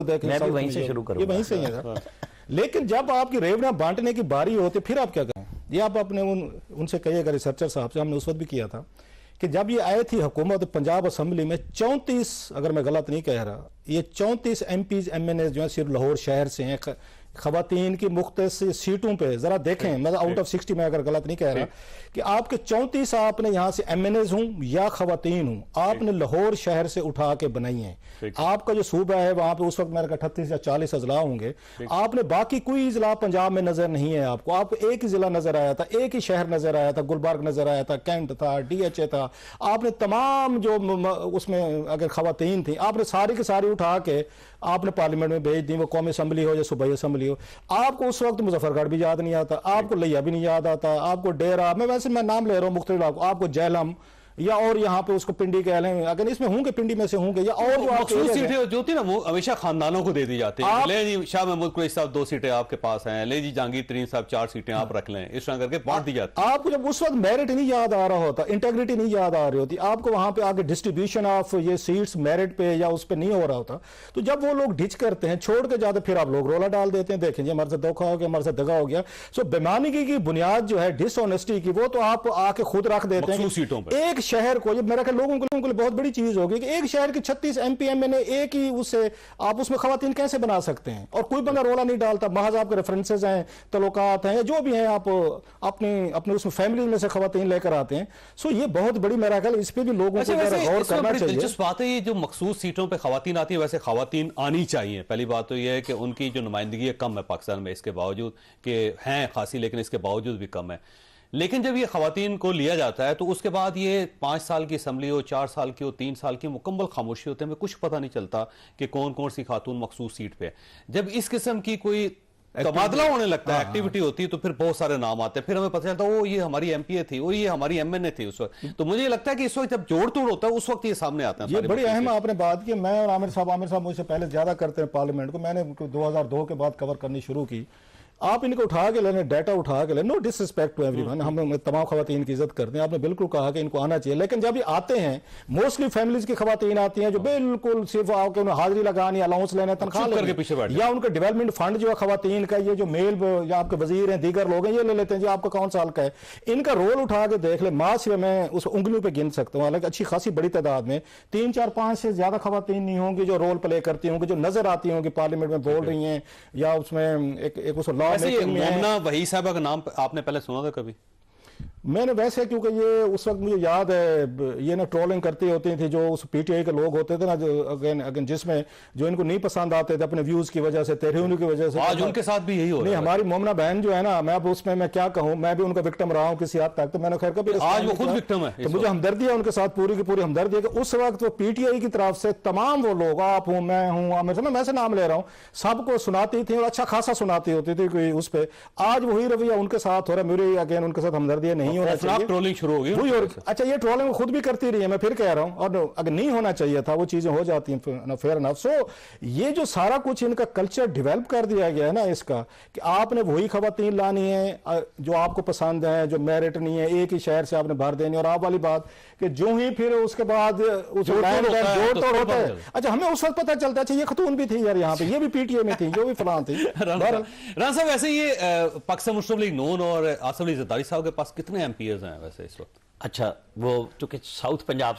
मैं भी वहीं से शुरू करूंगा। ये वहीं से ही है लेकिन जब आपकी रेवड़ियां बांटने की बारी होती फिर आप क्या करें? ये आप अपने उनसे कहिएगा, रिसर्चर साहब से, हमने उस वक्त भी किया था कि जब ये आए थी हुकूमत पंजाब असम्बली में 34, अगर मैं गलत नहीं कह रहा, ये 34 MPs MNA जो है सिर्फ लाहौर शहर से हैं। खवातीन की मुख्तलिफ सीटों पे जरा देखें, मतलब आउट ऑफ 60 में अगर गलत नहीं कह रहा, कि आपके 34 आपने यहाँ से MNAs हूँ या खवातीन हूँ, आपने लाहौर शहर से उठा के बनाई हैं। आपका जो सूबा है वहां पे उस वक्त मेरे 38 या 40 अजला होंगे, आपने बाकी कोई इजला पंजाब में नजर नहीं है आपको। आपको एक ही जिला नजर आया था, एक ही शहर नजर आया था, गुलबर्ग नजर आया था, कैंट था, DHA था। आपने तमाम जो उसमें अगर खवातीन थी आपने सारी की सारी उठा के आपने पार्लियामेंट में भेज दी, वो कौमी असम्बली हो या सूबाई असम्बली हो। आपको उस वक्त मुजफ्फरगढ़ भी याद नहीं आता, आपको लिया भी नहीं याद आता, आपको डेरा, मैं नाम ले रहा हूँ मुख्तलिफ, आपको जैलम या और यहाँ पे उसको पिंडी कह लें, अगर इसमें होंगे पिंडी में से होंगे या और जो मखसूस सीटें जो होती है ना वो हमेशा खानदानों को दे दी जाती है। ले जी शाह महमूद कुरैशी साहब 2 सीटें आपके पास हैं, ले जी जहांगीर तरीन साहब 4 सीटें आप रख लें, इस तरह करके बांट दी जाती है। आपको जब उस वक्त मेरिट नहीं याद आ रहा होता, इंटेग्रिटी नहीं याद आ रही होती, आपको वहां पे आगे डिस्ट्रीब्यूशन ऑफ ये सीट्स मेरिट पे या उस पर नहीं हो रहा होता, तो जब वो लोग डिच करते हैं छोड़ के जाते फिर आप लोग रोला डाल देते हैं, देखें जी हमारे से धोखा हो गया, हमारे से दगा हो गया। सो बेईमानी की बुनियाद जो है डिसऑनेस्टी की, वो तो आप आके खुद रख देते हैं सीटों पर। एक शहर को, ये मेरा लोगों के बहुत बड़ी चीज होगी कि एक शहर के 36 MP MNA एक ही, उससे आप उसमें खवातीन कैसे बना सकते हैं? और कोई बंदा रोला नहीं डालता, महज आपके रेफरेंसेज हैं, तलोकात हैं, या जो भी हैं, आप अपने उसमें फैमिली में से खवातीन लेकर आते हैं। सो ये बहुत बड़ी, मेरा ख्याल इस पे भी लोगों को गौर करना चाहिए। दिलचस्प बात है ये जो मखसूस सीटों पर खवातीन आती है, वैसे खवातीन आनी चाहिए। पहली बात तो यह है कि उनकी जो नुमाइंदगी कम है पाकिस्तान में, इसके बावजूद कि हैं खासी, लेकिन इसके बावजूद भी कम है। लेकिन जब ये खवातीन को लिया जाता है तो उसके बाद ये 5 साल की असम्बली हो, 4 साल की हो, 3 साल की मुकम्मल खामोशी होते हैं, कुछ पता नहीं चलता कि कौन कौन सी खातून मखसूस सीट पे। जब इस किस्म की कोई तबादला होने लगता है, एक्टिविटी होती है, तो फिर बहुत सारे नाम आते हैं, फिर हमें पता चलता है वो ये हमारी MPA थी, वो ये हमारी MNA थी उस वक्त। तो मुझे लगता है कि इस वक्त जब जोड़ तोड़ होता है उस वक्त ये सामने आता है। ये बड़ी अहम आपने बात की। मैं और आमिर साहब मुझसे पहले ज्यादा करते हैं पार्लियामेंट को, मैंने 2002 के बाद कवर करनी शुरू की। आप इनको उठा के लेने, डाटा उठा के लेने, नो डिसरिस्पेक्ट टू एवरीवन, हम तमाम खवातीन की इज्जत करते हैं, आपने बिल्कुल कहा कि इनको आना चाहिए। लेकिन जब ये आते हैं, मोस्टली फैमिलीज की खवातीन आती हैं जो बिल्कुल सिर्फ आके उन्हें हाजिरी लगानी, अलाउंस लेने, तनख्वाह लेने, या उनका डेवलपमेंट फंड जो है खवातीन का, ये जो मेल या आपके वजीर हैं, दीगर लोग हैं, ये ले लेते हैं जी आपका कौन साल का है। इनका रोल उठा के देख ले, माँ से मैं उस उंगलियों पर गिन सकता हूँ, हालांकि अच्छी खासी बड़ी तादाद में 3, 4, 5 से ज्यादा खवातीन नहीं होंगी जो रोल प्ले करती होंगी, जो नजर आती होंगी पार्लियामेंट में बोल रही हैं, या उसमें एक उस लॉ मेकिंग में। वही साहब का नाम आपने पहले सुना था कभी? मैंने वैसे, क्योंकि ये उस वक्त मुझे याद है, ये ना ट्रोलिंग करती होती थी जो उस PTI के लोग होते थे ना, जो अगेन जिसमें जो इनको नहीं पसंद आते थे अपने व्यूज की वजह से, तहरीरों की वजह से। आज उनके साथ भी यही हो रहा है। हमारी मोमना बहन जो है ना, मैं अब उसमें मैं क्या कहूँ, मैं भी उनका विक्टिम रहा हूँ किसी हद तक, तो मैंने खैर कभी आज वो खुद विक्टिम है, तो मुझे हमदर्दी है उनके साथ, पूरी की पूरी हमदर्दी है कि उस वक्त वो PTI की तरफ से तमाम वो लोग, आप हूँ, मैं हूँ, मैं से नाम ले रहा हूँ, सबको सुनाती थी और अच्छा खासा सुनाती होती थी कोई उस पर। आज वही रवैया उनके साथ हो रहा है, मेरी अगेन उनके साथ हमदर्दी नहीं होना चाहिए, शुरू हो गई। अच्छा, ये ट्रोलिंग खुद भी करती रही है, मैं फिर कह रहा हूं, और अगर नहीं होना चाहिए था वो चीजें हो जाती हैं, फेयर एनफ। सो ये जो सारा कुछ इनका कल्चर डेवलप कर दिया गया है ना इसका, कि आपने वही खवातीन लानी है जो आपको पसंद है, जो मेरिट नहीं है, एक ही शहर से आपने भर देनी। और आप वाली बात कि जो ही फिर उसके बाद जोड़ तोड़ होता है। अच्छा, हमें उस वक्त पता चलता है अच्छा ये खतून भी थी यार यहाँ पे, ये भी PTI में थी, जो भी फलां थी। राना साहब, वैसे ये पाकिस्तान मुस्लिम लीग नून और आसिफ अली जरदारी साहब के पास कितने MPs हैं वैसे इस वक्त? अच्छा, वो चूंकि साउथ पंजाब